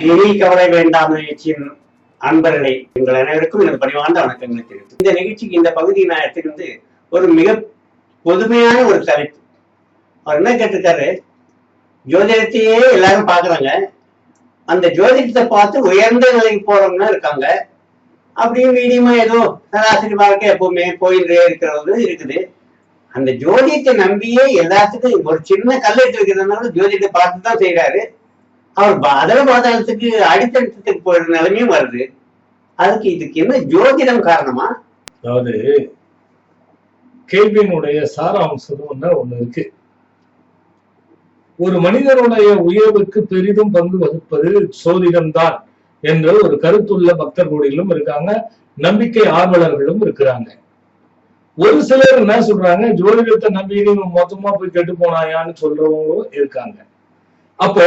இனி கவலை வேண்டாம் நிகழ்ச்சியின் அன்பர்களே, எங்கள் அனைவருக்கும் எனது பணிவார்ந்த வணக்கங்களை தெரிவித்து இந்த நிகழ்ச்சிக்கு இந்த பகுதி நான் எடுத்துக்கிட்டு ஒரு மிக பொதுமையான ஒரு தலைப்பு. அவர் என்ன கேட்டிருக்காரு, ஜோதிடத்தையே எல்லாரும் பாக்குறாங்க, அந்த ஜோதிடத்தை பார்த்து உயர்ந்த நிலைக்கு போறவங்க இருக்காங்க, அப்படியும் மீடியமா ஏதோ சராசரி வாழ்க்கை எப்பவுமே போயிட்டே இருக்கிறது இருக்குது. அந்த ஜோதிடத்தை நம்பியே எல்லாத்துக்கும் ஒரு சின்ன கல் எடுத்து வைக்கிறதுனால ஜோதிடத்தை பார்த்து தான் செய்யறாரு. அவர் அதர பாதகத்துக்கு அடித்தளத்துக்கு போயிடுற நிலைமையும் வருது. இதுக்கு என்ன ஜோதிடம் காரணமா? அதாவது கேள்வியினுடைய சாராம்சம் ஒண்ணு இருக்கு. ஒரு மனிதனுடைய உயர்வுக்கு பெரிதும் பங்கு வகுப்பது சோதிடம் தான் என்ற ஒரு கருத்துள்ள பக்தர்களும் இருக்காங்க, நம்பிக்கை ஆர்வலர்களும் இருக்கிறாங்க. ஒரு சிலர் என்ன சொல்றாங்க, ஜோதிடத்தை நம்பி மொத்தமா போய் கெட்டு போனாயான்னு சொல்றவங்களும் இருக்காங்க. அப்போ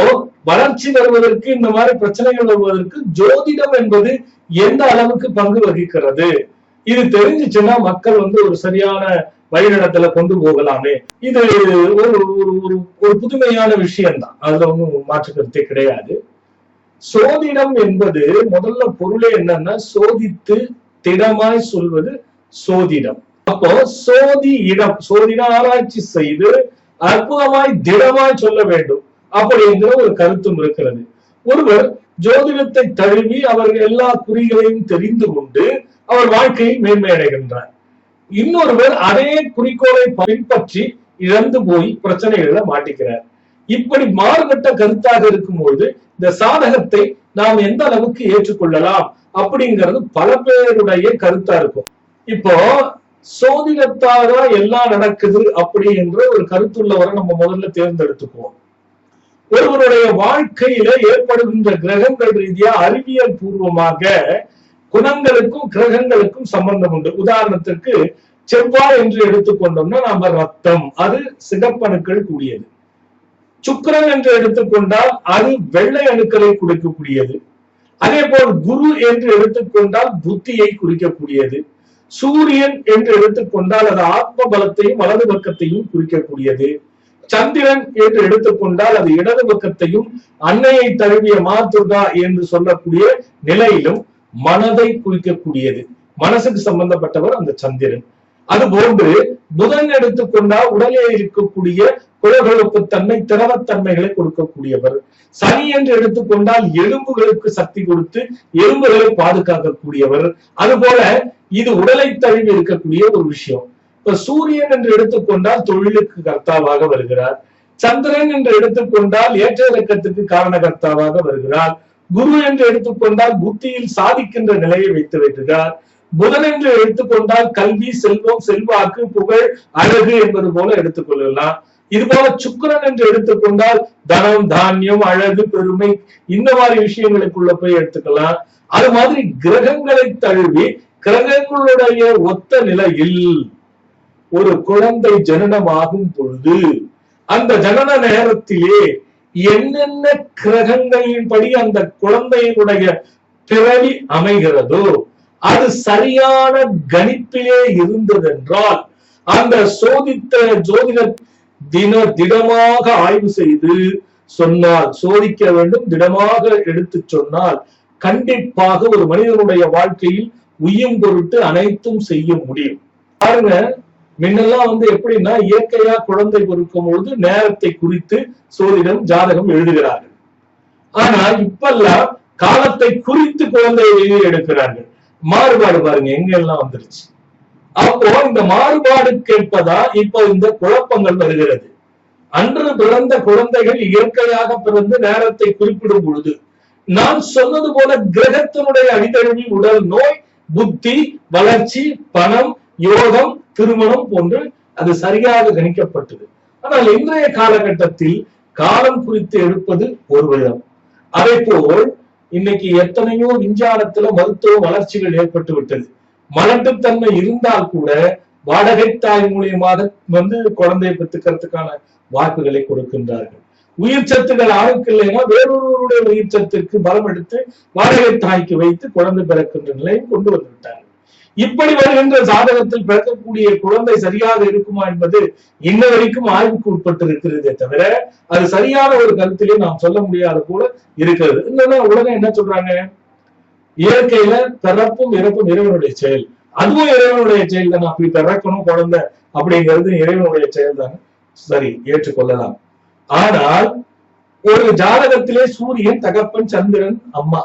வளர்ச்சி வருவதற்கு, இந்த மாதிரி பிரச்சனைகள் வருவதற்கு ஜோதிடம் என்பது எந்த அளவுக்கு பங்கு வகிக்கிறது, இது தெரிஞ்சிச்சுன்னா மக்கள் ஒரு சரியான வழிநடத்தல கொண்டு போகலாமே. இது ஒரு புதுமையான விஷயம்தான், அதுல ஒன்றும் மாற்று கருத்தே கிடையாது. சோதிடம் என்பது முதல்ல பொருளே என்னன்னா, சோதித்து திடமாய் சொல்வது சோதிடம். அப்போ சோதிட ஆராய்ச்சி செய்து அற்புதமாய் திடமாய் சொல்ல வேண்டும் அப்படிங்கிற ஒரு கருத்தும் இருக்கிறது. ஒருவர் ஜோதிடத்தை தழுவி அவர் எல்லா குறிகளையும் தெரிந்து கொண்டு அவர் வாழ்க்கையை மேன்மையடைகின்றார். இன்னொருவர் அதே குறிக்கோளை பின்பற்றி இழந்து போய் பிரச்சனைகளை மாட்டிக்கிறார். இப்படி மாறுபட்ட கருத்தாக இருக்கும்போது இந்த சாதகத்தை நாம் எந்த அளவுக்கு ஏற்றுக்கொள்ளலாம் அப்படிங்கிறது பல பேருடைய கருத்தா இருக்கும். இப்போ சோதிடத்தாக எல்லாம் நடக்குது அப்படி என்ற ஒரு கருத்துள்ளவரை நம்ம முதல்ல தேர்ந்தெடுத்துக்குவோம். ஒருவருடைய வாழ்க்கையில ஏற்படுகின்ற கிரகங்கள் ரீதியா அறிவியல் பூர்வமாக குணங்களுக்கும் கிரகங்களுக்கும் சம்பந்தம் உண்டு. உதாரணத்திற்கு செவ்வாய் என்று எடுத்துக்கொண்டோம்னா நாம ரத்தம், அது சிகப்பணுக்கள் கூடியது. சுக்கிரன் என்று எடுத்துக்கொண்டால் அது வெள்ளை அணுக்களை குறிக்கக்கூடியது. அதே போல் குரு என்று எடுத்துக்கொண்டால் புத்தியை குறிக்கக்கூடியது. சூரியன் என்று எடுத்துக்கொண்டால் அது ஆத்ம பலத்தையும் வலது பக்கத்தையும் குறிக்கக்கூடியது. சந்திரன் என்று எடுத்துக்கொண்டால் அது இடது பக்கத்தையும் அன்னையை தழுவிய மாதுர்கா என்று சொல்லக்கூடிய நிலையிலும் மனதை குறிக்கக்கூடியது. மனசுக்கு சம்பந்தப்பட்டவர் அந்த சந்திரன். அதுபோன்று புதன் எடுத்துக்கொண்டால் உடலில் இருக்கக்கூடிய குழகொழுப்பு தன்மை, திரவத்தன்மைகளை கொடுக்கக்கூடியவர். சனி என்று எடுத்துக்கொண்டால் எலும்புகளுக்கு சக்தி கொடுத்து எலும்புகளை பாதுகாக்கக்கூடியவர். அதுபோல இது உடலை தழுவி இருக்கக்கூடிய ஒரு விஷயம். இப்ப சூரியன் என்று எடுத்துக்கொண்டால் தொழிலுக்கு கர்த்தாவாக வருகிறார். சந்திரன் என்று எடுத்துக்கொண்டால் ஏற்ற இறக்கத்துக்கு காரணகர்த்தாவாக வருகிறார். குரு என்று எடுத்துக்கொண்டால் புத்தியில் சாதிக்கின்ற நிலையை வைத்து வைக்கிறார். புதன் என்று எடுத்துக்கொண்டால் கல்வி, செல்வம், செல்வாக்கு, புகழ், அழகு என்பது போல எடுத்துக்கொள்ளலாம். இது போல சுக்கிரன் என்று எடுத்துக்கொண்டால் தனம், தானியம், அழகு, பெருமை, இந்த மாதிரி விஷயங்களுக்குள்ள போய் எடுத்துக்கலாம். அது மாதிரி கிரகங்களை தழுவி கிரகங்களுடைய ஒத்த நிலையில் ஒரு குழந்தை ஜனனமாகும் பொழுது அந்த ஜனன நேரத்திலே என்னென்ன கிரகங்களின்படி அந்த குழந்தையினுடைய பிறவி அமைகிறதோ அது சரியான கணிப்பிலே இருந்ததென்றால் அந்த சோதித்த ஜோதிடர் திடமாக ஆய்வு செய்து சொன்னால், சோதிக்க வேண்டும், திடமாக எடுத்து சொன்னால் கண்டிப்பாக ஒரு மனிதனுடைய வாழ்க்கையில் உய்யும் பொருட்டு அனைத்தும் செய்ய முடியும். பாருங்க, முன்னெல்லாம் எப்படின்னா இயற்கையா குழந்தை பொறுக்கும் பொழுது நேரத்தை குறித்து சோதிடம் ஜாதகம் எழுதுகிறார்கள். ஆனா இப்பெல்லாம் காலத்தை குறித்து குழந்தையை எழுதி எடுக்கிறார்கள். மாறுபாடு பாருங்க எங்க எல்லாம் வந்துருச்சு. அப்போ இந்த மாறுபாடு கேட்பதா இப்ப இந்த குழப்பங்கள் வருகிறது. அன்று பிறந்த குழந்தைகள் இயற்கையாக பிறந்து நேரத்தை குறிப்பிடும் பொழுது நான் சொன்னது போல கிரகத்தினுடைய அடித்தழுவி உடல் நோய், புத்தி, வளர்ச்சி, பணம், யோகம், திருமணம் போன்று அது சரியாக கணிக்கப்பட்டது. ஆனால் இன்றைய காலகட்டத்தில் காலம் குறித்து எடுப்பது ஒரு விதம். அதே போல் இன்னைக்கு எத்தனையோ விஞ்ஞானத்துல மருத்துவ வளர்ச்சிகள் ஏற்பட்டு விட்டது. மலட்டுத்தன்மை இருந்தால் கூட வாடகை தாய் மூலியமாக குழந்தையை பெற்றுக்கிறதுக்கான வாய்ப்புகளை கொடுக்கின்றார்கள். உயிர் சத்துக்கள் ஆணுக்கு இல்லைன்னா வேறொருவருடைய உயிர் சத்திற்கு பலம் எடுத்து வாடகை தாய்க்கு வைத்து குழந்தை பிறக்கின்ற நிலையை கொண்டு வந்துவிட்டார்கள். இப்படி வருகின்ற ஜாதகத்தில் பிறக்கக்கூடிய குழந்தை சரியாக இருக்குமா என்பது இன்ன வரைக்கும் ஆய்வுக்கு உட்பட்டு இருக்கிறதே தவிர அது சரியான ஒரு கருத்திலே நாம் சொல்ல முடியாத போல இருக்கிறது. இல்லைன்னா உலகம் என்ன சொல்றாங்க, இயற்கையில பிறப்பும் இறப்பும் இறைவனுடைய செயல், அதுவும் இறைவனுடைய செயல் தானே, அப்படி பிறக்கணும் குழந்தை அப்படிங்கிறது இறைவனுடைய செயல் தானே, சரி ஏற்றுக்கொள்ளலாம். ஆனால் ஒரு ஜாதகத்திலே சூரியன் தகப்பன், சந்திரன் அம்மா.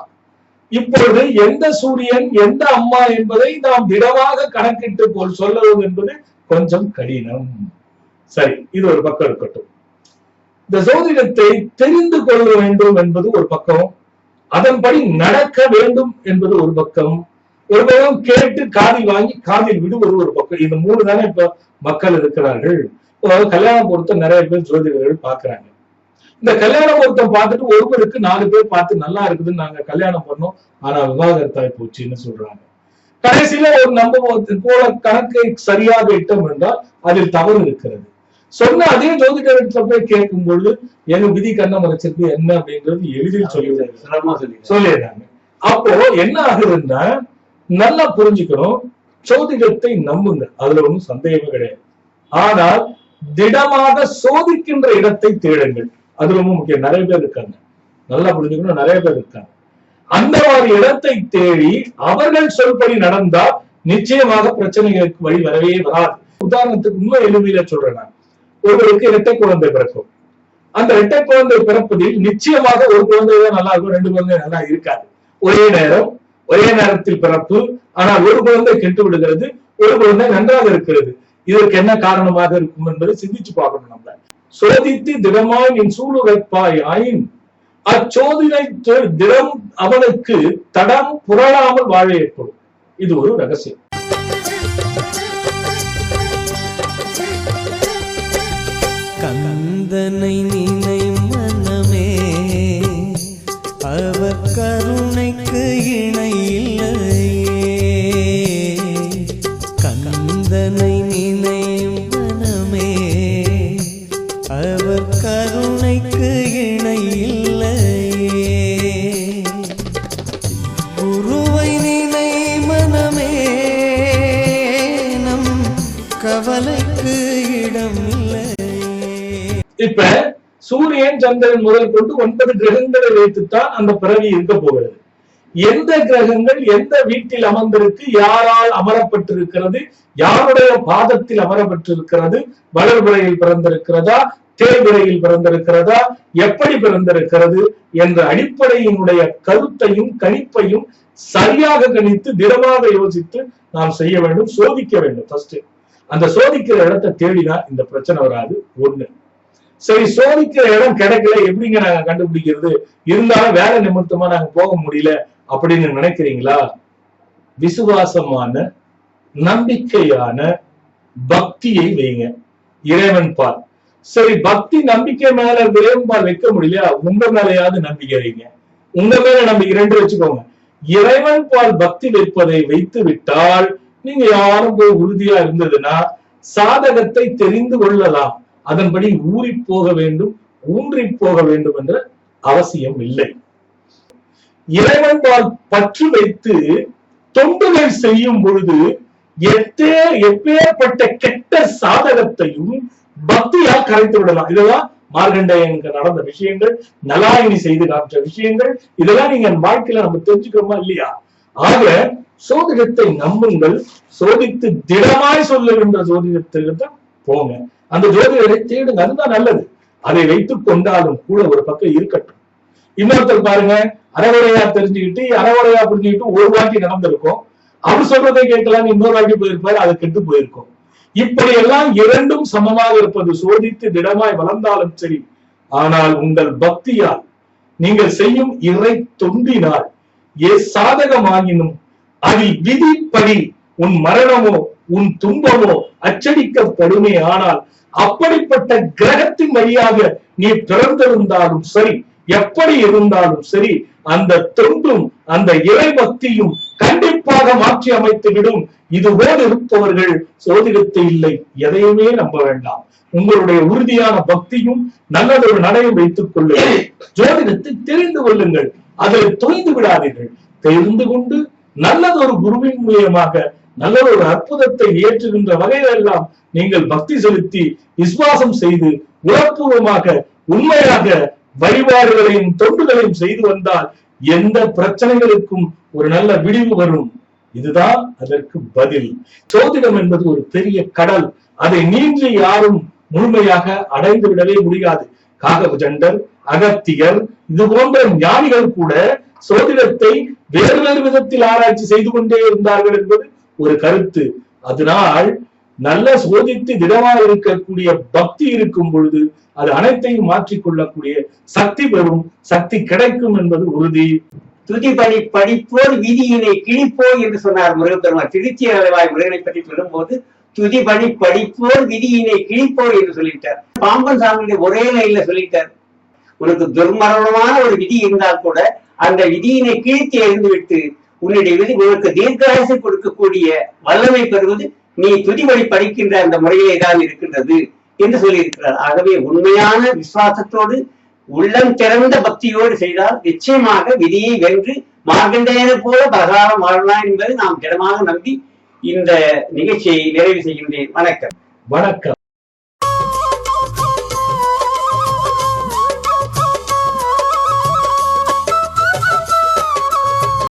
இப்பொழுது எந்த சூரியன் எந்த அம்மா என்பதை நாம் திடமாக கணக்கிட்டு போல் சொல்லுவது என்பது கொஞ்சம் கடினம். சரி, இது ஒரு பக்கம் இருக்கட்டும். இந்த ஜோதிடத்தை தெரிந்து கொள்ள வேண்டும் என்பது ஒரு பக்கம், அதன்படி நடக்க வேண்டும் என்பது ஒரு பக்கம், ஒரு பக்கம் கேட்டு காதில் வாங்கி காதில் விடுவது ஒரு பக்கம். இந்த மூணு தானே இப்ப மக்கள் இருக்கிறார்கள். கல்யாணம் பொறுத்த நிறைய பேர் ஜோதிடர்கள் பாக்குறாங்க. இந்த கல்யாண பொருத்தம் பார்த்துட்டு ஒருவருக்கு 4 பேர் பார்த்து நல்லா இருக்குதுன்னு நாங்க கல்யாணம் பண்ணோம், ஆனா விவாகரத்தாய் போச்சுன்னு சொல்றாங்க. கடைசியில ஒரு நம்ப போல கணக்கை சரியாக இட்டம் என்றால் அதில் தவறு இருக்கிறது. சொன்ன அதே ஜோதிடத்துல போய் கேட்கும் பொழுது எங்க விதி கண்ணை மறைச்சிருக்கு என்ன அப்படின்றது எளிதில் சொல்லிடுறாங்க. அப்போ என்ன ஆகுதுன்னா, நல்லா புரிஞ்சுக்கணும், ஜோதிடத்தை நம்புங்க, அதுல ஒன்றும் சந்தேகமே கிடையாது. ஆனால் திடமாக சோதிக்கின்ற இடத்தை தேடுங்கள், அது ரொம்ப முக்கியம். நிறைய பேர் இருக்காங்க, நல்லா புரிஞ்சுக்கணும், நிறைய பேர் இருக்காங்க. அந்த மாதிரி இடத்தை தேடி அவர்கள் சொல்படி நடந்தால் நிச்சயமாக பிரச்சனைகளுக்கு வழி வரவே வராது. உதாரணத்துக்கு உண்மை எளிமையில சொல்றேன், நான் ஒருவருக்கு இரட்டை குழந்தை பிறக்கும். அந்த இரட்டை குழந்தை பிறப்பதில் நிச்சயமாக ஒரு குழந்தைதான் நல்லா இருக்கும், 2 குழந்தை நல்லா இருக்காது. ஒரே நேரத்தில் பிறப்பு, ஆனால் ஒரு குழந்தை கெட்டு விடுகிறது, ஒரு குழந்தை நன்றாக இருக்கிறது. இதற்கு என்ன காரணமாக இருக்கும் என்பதை சிந்திச்சு பார்க்கணும். நம்ம சோதித்து திடமாய் நின் சூளுரைப்பாய் ஆயின் அச்சோதனை திடம் அவனுக்கு தடம் புரளாமல் வாழ ஏற்படும். இது ஒரு ரகசியம். கந்தனை நினை மனமே, அவர் கருணைக்கு இணை இல்லையே. கந்தனை நினை மனமே, அவர் கருணைக்கு இணை இல்லையே. குருவை நினை மனமே, நம் கவலைக்கு இடம் இல்லை. இப்ப சூரியன் சந்திரன் முதல் கொண்டு 9 கிரகங்களை வைத்துத்தான் அந்த பிறவி இருக்க போகிறது. எந்த கிரகங்கள் எந்த வீட்டில் அமர்ந்திருக்கு, யாரால் அமரப்பட்டிருக்கிறது, யாருடைய பாதத்தில் அமரப்பட்டிருக்கிறது, வளர்பிறையில் பிறந்திருக்கிறதா, தேய்பிறையில் பிறந்திருக்கிறதா, எப்படி பிறந்திருக்கிறது என்ற அடிப்படையினுடைய கருத்தையும் கணிப்பையும் சரியாக கணித்து திடமாக யோசித்து நாம் செய்ய வேண்டும், சோதிக்க வேண்டும். ஃபர்ஸ்ட் அந்த சோதிக்கிற இடத்தை தேடினா இந்த பிரச்சனை வராது. ஒண்ணு. சரி, சோதிக்கிற இடம் கிடைக்கல, எப்படிங்க நாங்க கண்டுபிடிக்கிறது, இருந்தாலும் வேலை நிமித்தமா நாங்க போக முடியல அப்படின்னு நினைக்கிறீங்களா? விசுவாசமான நம்பிக்கையான பக்தியை வைங்க, இறைவன் பால். சரி, பக்தி நம்பிக்கை மேல இறைவன் பால் வைக்க முடியலையா, உங்க மேலையாவது நம்பிக்கை வைங்க. உங்க மேல நம்பிக்கை 2 வச்சுக்கோங்க. இறைவன் பால் பக்தி வைப்பதை வைத்து விட்டால் நீங்க யாரும் போய் உறுதியா இருந்ததுன்னா சாதகத்தை தெரிந்து கொள்ளலாம். அதன்படி ஊறி போக வேண்டும், ஊன்றி போக வேண்டும் என்ற அவசியம் இல்லை. இறைவன் பால் பற்று வைத்து தொண்டுகள் செய்யும் பொழுது எப்பேற்பட்ட கெட்ட சாதகத்தையும் பக்தியால் கரைத்து விடலாம். இதெல்லாம் மார்கண்டேயனுக்கு நடந்த விஷயங்கள், நலாயினி செய்து காமிச்ச விஷயங்கள், இதெல்லாம் நீங்க வாழ்க்கையில நம்ம தெரிஞ்சுக்கிறோமா இல்லையா? ஆக சோதிடத்தை நம்புங்கள், சோதித்து திடமாய் சொல்லுகின்ற ஜோதிடத்திற்கு போங்க, அந்த ஜோதிடரை தேடுங்க, அதுதான் நல்லது. அதை வைத்துக் கொண்டாலும் கூட ஒரு பக்கம் இருக்கட்டும். இன்னொருத்தர் பாருங்க, அறகுறையா தெரிஞ்சுக்கிட்டு அறகுறையா புரிஞ்சுக்கிட்டு ஒரு வாட்டி நடந்திருக்கும், அவர் சொல்றதை கேட்கலாம், இன்னொரு வாட்டி போயிருப்பாரு, அது கெட்டு போயிருக்கும். இப்படி எல்லாம் 2ம் சமமாக இருப்பது. சோதித்து திடமாய் வளர்ந்தாலும் சரி, ஆனால் உங்கள் பக்தியால் நீங்கள் செய்யும் இறை தொண்டினால் சாதகமாகினும் அதில் விதிப்படி உன் மரணமோ உன் துன்பமோ அச்சடிக்கப்படுமே. ஆனால் அப்படிப்பட்ட கிரகத்தின் வழியாக நீ பிறந்திருந்தாலும் சரி, எப்படி இருந்தாலும் சரி, அந்த தொண்டும் அந்த இறை பக்தியும் கண்டிப்பாக மாற்றி அமைத்து விடும். இதுபோல் இருப்பவர்கள் சோதிடத்தை இல்லை, எதையுமே நம்ப வேண்டாம். உங்களுடைய உறுதியான பக்தியும் நல்லதொரு நடையும் வைத்துக் கொள்ளுங்கள். ஜோதிடத்தை தெரிந்து கொள்ளுங்கள், அதில் தொய்ந்து விடாதீர்கள். தெரிந்து கொண்டு நல்லதொரு குருவின் மூலியமாக நல்ல ஒரு அற்புதத்தை ஏற்றுகின்ற வகையிலெல்லாம் நீங்கள் பக்தி செலுத்தி விசுவாசம் செய்து உளப்பூர்வமாக உண்மையாக வழிபாடுகளையும் தொண்டுகளையும் செய்து வந்தால் எந்த பிரச்சனைகளுக்கும் ஒரு நல்ல விடிவு வரும். இதுதான் அதற்கு பதில். சோதிடம் என்பது ஒரு பெரிய கடல். அதை நீந்தி யாரும் முழுமையாக அடைந்து விடவே முடியாது. காகபுஜண்டர், அகத்தியர் இது போன்ற ஞானிகள் கூட சோதிடத்தை வேறு வேறு விதத்தில் ஆராய்ச்சி செய்து கொண்டே இருந்தார்கள் என்பது ஒரு கருத்து. அதனால் நல்ல சோதித்து திடமாக இருக்கக்கூடிய பக்தி இருக்கும் பொழுது அது அனைத்தையும் மாற்றிக்கொள்ளக்கூடிய சக்தி பெறும், சக்தி கிடைக்கும் என்பது உறுதி. துதிபடி படிப்போர் விதியினை கிழிப்போர் என்று சொன்னார் முருகப்பெருமான். திருச்சி அளவாய் முருகனை பற்றி சொல்லும் போது துதிபடி படிப்போர் விதியினை கிழிப்போர் என்று சொல்லிட்டார். பாம்பன் சாமியுடைய ஒரே லைன்ல சொல்லிட்டார், உனக்கு துர்மரணமான ஒரு விதி இருந்தால் கூட அந்த விதியினை கிழித்து எறிந்து விட்டு உன்னுடைய விதி உனக்கு தீர்க்காயசை கொடுக்கக்கூடிய வல்லமை பெறுவது நீ துதிபடி படிக்கின்ற அந்த முறையிலே தான் இருக்கின்றது என்று சொல்லியிருக்கிறார். ஆகவே உண்மையான விசுவாசத்தோடு உள்ளம் திறந்த பக்தியோடு செய்தால் நிச்சயமாக விதியை வென்று மார்க்கண்டேயனை போல பிரகாரம் வாழலாம் என்பதை நாம் திடமாக நம்பி இந்த நிகழ்ச்சியை நிறைவு செய்கின்றேன். வணக்கம். வணக்கம்.